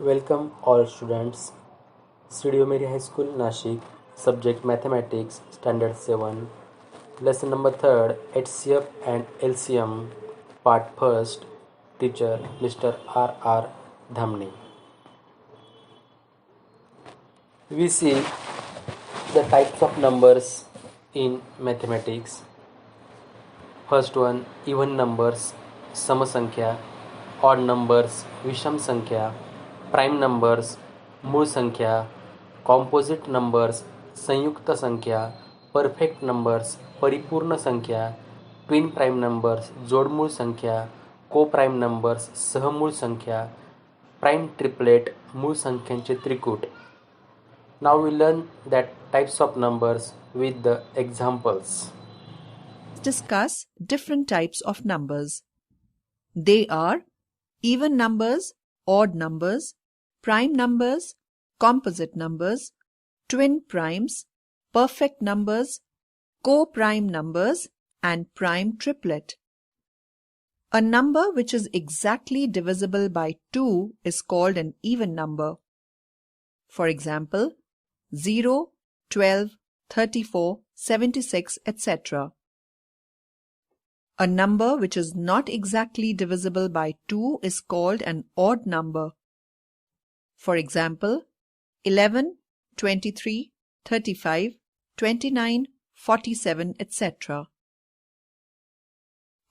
Welcome all students. Studio Mary High School Nashik. Subject Mathematics Standard 7. Lesson number 3rd HCF and LCM. Part 1st. Teacher Mr. R. Dhamni. We see the types of numbers in mathematics. First one, even numbers, समसंख्या, odd numbers, विषम संख्या, prime numbers, मूळ संख्या, composite numbers, संयुक्त संख्या, perfect numbers, परिपूर्ण संख्या, twin prime numbers, जोडमूळ संख्या, को प्राइम नंबर्स, सहमूळ संख्या, प्राइम ट्रिपलेट, मूळ संख्यांचे Trikut. Now we learn that types of numbers with the examples. Discuss different types of numbers. They are even numbers, odd numbers, prime numbers, composite numbers, twin primes, perfect numbers, co-prime numbers, and prime triplet. A number which is exactly divisible by 2 is called an even number. For example, 0, 12, 34, 76, etc. A number which is not exactly divisible by 2 is called an odd number. For example, 11, 23, 35, 29, 47, etc.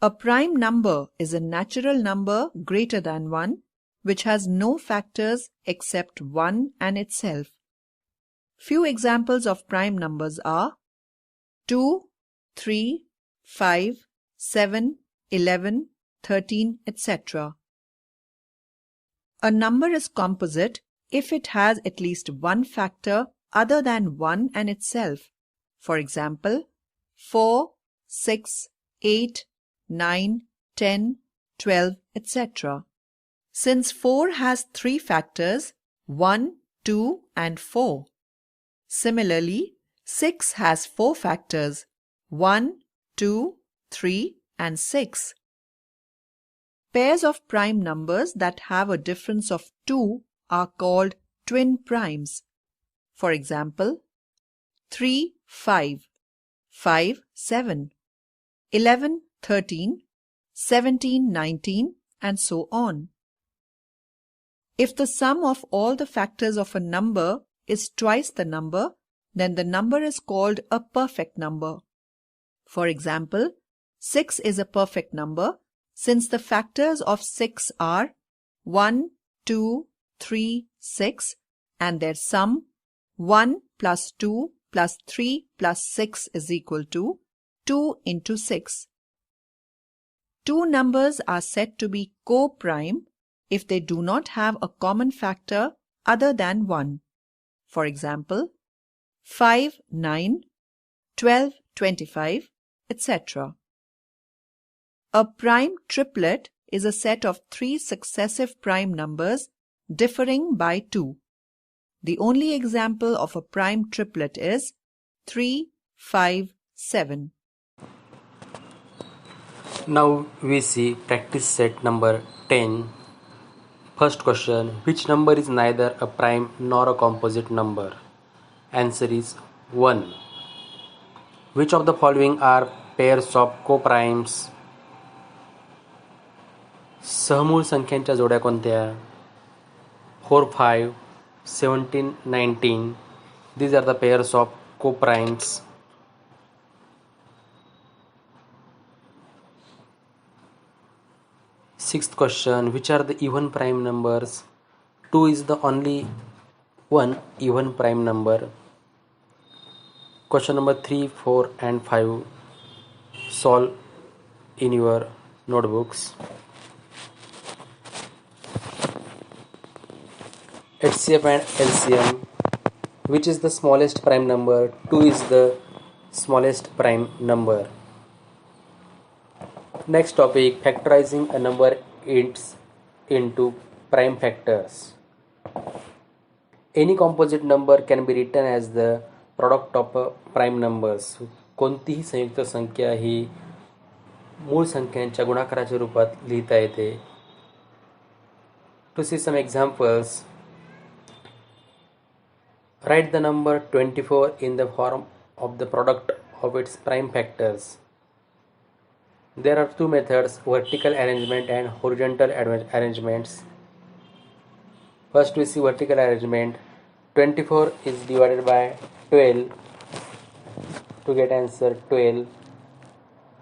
A prime number is a natural number greater than 1 which has no factors except 1 and itself. Few examples of prime numbers are 2, 3, 5, 7, 11, 13, etc. A number is composite if it has at least one factor other than 1 and itself. For example, 4, 6, 8, 9, 10, 12, etc. Since 4 has 3 factors, 1, 2 and 4. Similarly, 6 has 4 factors, 1, 2, 3 and 6. Pairs of prime numbers that have a difference of 2 are called twin primes. For example, 3, 5, 5, 7, 11, 13, 17, 19 and so on. If the sum of all the factors of a number is twice the number, then the number is called a perfect number. For example, 6 is a perfect number since the factors of 6 are 1, 2, 3, 6 and their sum 1 plus 2 plus 3 plus 6 is equal to 2 into 6. Two numbers are said to be co-prime if they do not have a common factor other than 1. For example, 5, 9, 12, 25, etc. A prime triplet is a set of 3 successive prime numbers differing by 2. The only example of a prime triplet is 3, 5, 7. Now we see practice set number 10. First question, which number is neither a prime nor a composite number? Answer is 1. Which of the following are pairs of co-primes? सहमूळ संख्यांच्या जोड्या कोणत्या? 4, 5, 17, 19. These are the pairs of co-primes. Sixth question, which are the even prime numbers? 2 is the only one even prime number. Question number 3, 4 and 5 solve in your notebooks. HCF and LCM. Which is the smallest prime number? 2 is the smallest prime number. Next topic, factorizing a number into prime factors. Any composite number can be written as the product of prime numbers. कोणतीही संयुक्त संख्या ही मूळ संख्यांच्या गुणाकाराच्या रूपात लिहिता येते. To see some examples, Write the number 24 in the form of the product of its prime factors. There are two methods, vertical arrangement and horizontal arrangements. First we see vertical arrangement. 24 is divided by 12 to get answer 12.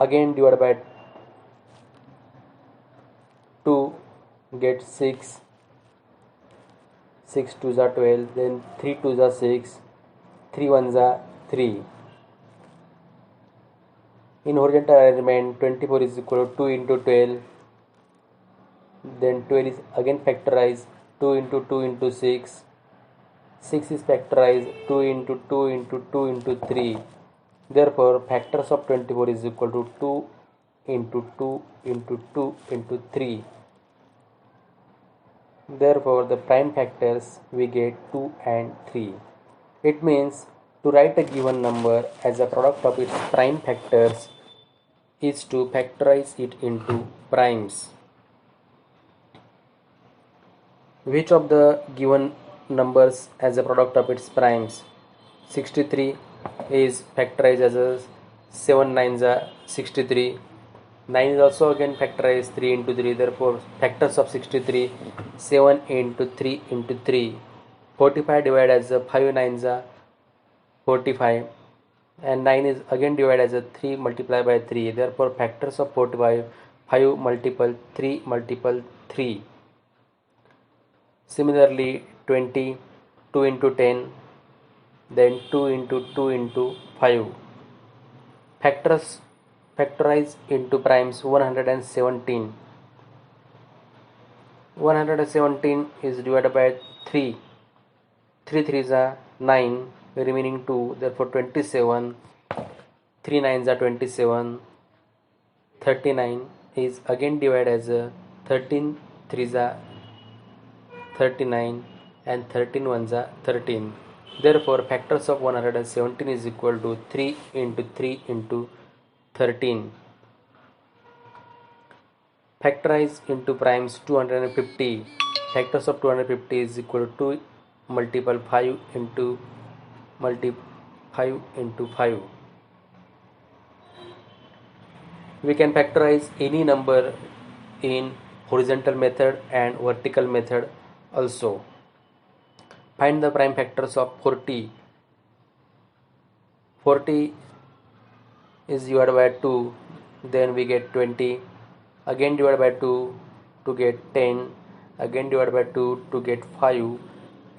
Again divided by 2 get 6. 6 2s are 12, then 3 2s are 6, 3 1s are 3. In horizontal arrangement, 24 is equal to 2 into 12, then 12 is again factorized, 2 into 2 into 6, 6 is factorized, 2 into 2 into 2 into 3. Therefore, factors of 24 is equal to 2 into 2 into 2 into 3. Therefore, the prime factors we get 2 and 3. It means to write a given number as a product of its prime factors is to factorize it into primes. Which of the given numbers as a product of its primes? 63 is factorized as a 7 9s are 63. 9 is also again factorized 3 into 3. Therefore, factors of 63 7 into 3 into 3. 45 divided as a 5 9s are 45. And 9 is again divided as a 3 multiplied by 3. Therefore, factors of 45 5 multiple 3 multiple 3. Similarly, 20 2 into 10, then 2 into 2 into 5. Factorize into primes 117. 117 is divided by 3. 3 3s are 9, remaining 2, therefore 27. 3 9s are 27. 39 is again divided as a 13 3s are 39 and 13 1s are 13. Therefore, factors of 117 is equal to 3 into 3 into 13. Factorize into primes 250. Factors of 250 is equal to 2 multiple 5 into 5 into 5. We can factorize any number in horizontal method and vertical method also. Find the prime factors of 40. 40 is divided by 2, then we get 20. Again divided by 2 to get 10. Again divided by 2 to get 5.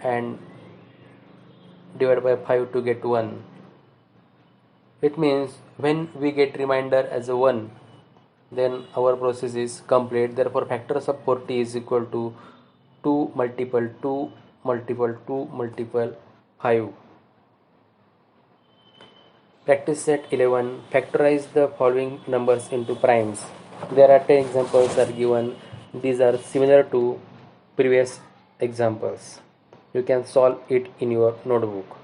And divided by 5 to get 1. It means when we get remainder as a 1, then our process is complete. Therefore, factors of 40 is equal to 2 multiple 2 multiple 2 multiple 5. Practice set 11. Factorize the following numbers into primes. There are 10 examples are given. These are similar to previous examples. You can solve it in your notebook.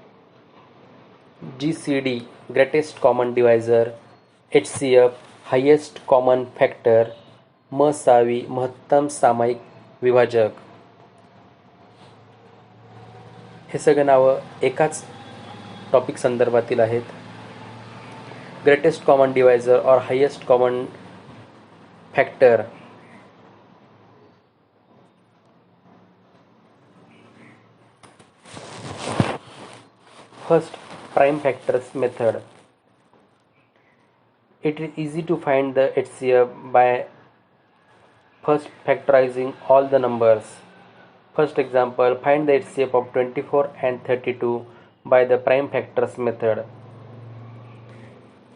GCD, greatest common divisor. HCF, highest common factor. मसावी, महत्तम सामायिक विभाजक. हे सगळे नावं एकाच topic संदर्भातील आहेत. Greatest common divisor और highest common factor. First, prime factors method. It is easy to find the HCF by first factorizing all the numbers. First example, find the HCF of 24 and 32 by the prime factors method.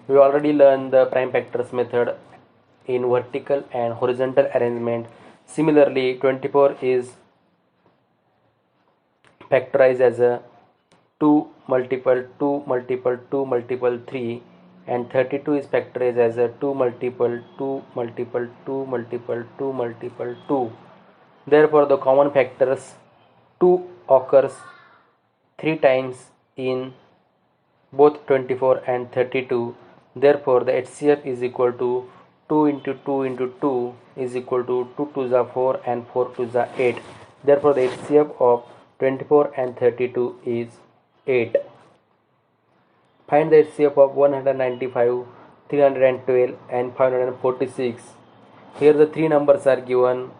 We already learned the prime factors method in vertical and horizontal arrangement. Similarly, 24 is factorized as a 2 multiple 2 multiple 2 multiple 3, and 32 is factorized as a 2 multiple 2 multiple 2 multiple 2 multiple 2. Therefore, the common factors 2 occurs 3 times in both 24 and 32. Therefore, the HCF is equal to 2 into 2 into 2 is equal to 2 2s are 4 and 4 2s are 8. Therefore, the HCF of 24 and 32 is 8. Find the HCF of 195, 312 and 546. Here the three numbers are given.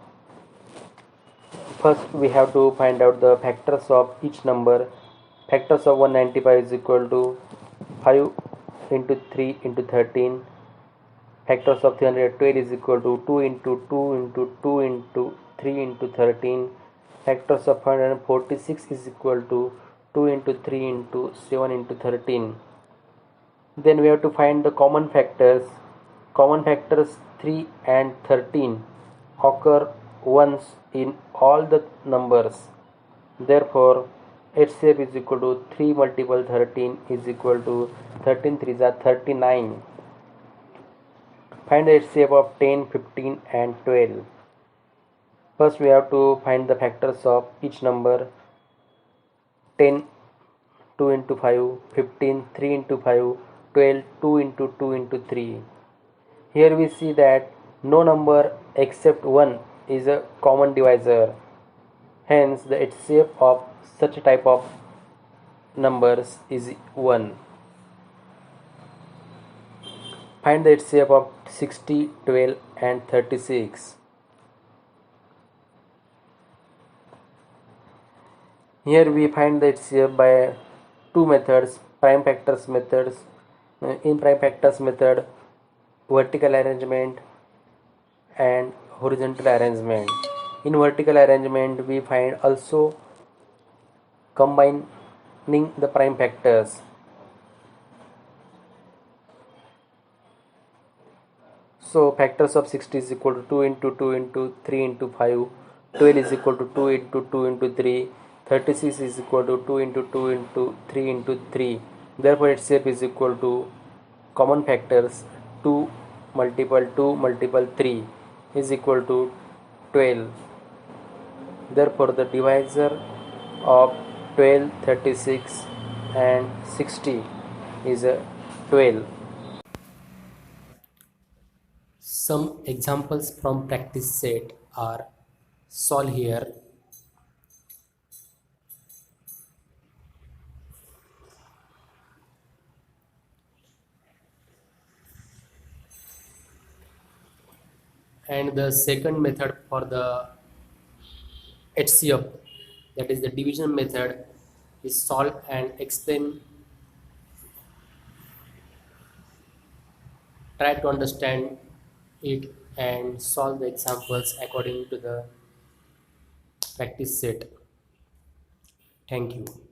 First we have to find out the factors of each number. Factors of 195 is equal to 5 into 3 into 13. Factors of 312 is equal to 2 into 2 into 2 into 3 into 13. Factors of 546 is equal to 2 into 3 into 7 into 13. Then we have to find the common factors. Common factors 3 and 13 occur once in all the numbers. Therefore, HCF is equal to 3 multiple 13 is equal to 13 3s are 39. Find the HCF of 10, 15 and 12. First we have to find the factors of each number. 10, 2 into 5, 15, 3 into 5, 12, 2 into 2 into 3. Here we see that no number except 1 is a common divisor. Hence the HCF of such a type of numbers is 1. Find the HCF of 60, 12 and 36. Here we find the HCF by two methods, prime factors methods. In prime factors method, vertical arrangement and horizontal arrangement. In vertical arrangement we find also combining the prime factors. So factors of 60 is equal to 2 into 2 into 3 into 5, 12 is equal to 2 into 2 into 3, 36 is equal to 2 into 2 into 3 into 3. Therefore HCF is equal to common factors 2 multiple 3 is equal to 12. Therefore the divisor of 12, 36 and 60 is 12. Some examples from practice set are solve here. And the second method for the HCF, that is the division method, is solve and explain. Try to understand it and solve the examples according to the practice set. Thank you.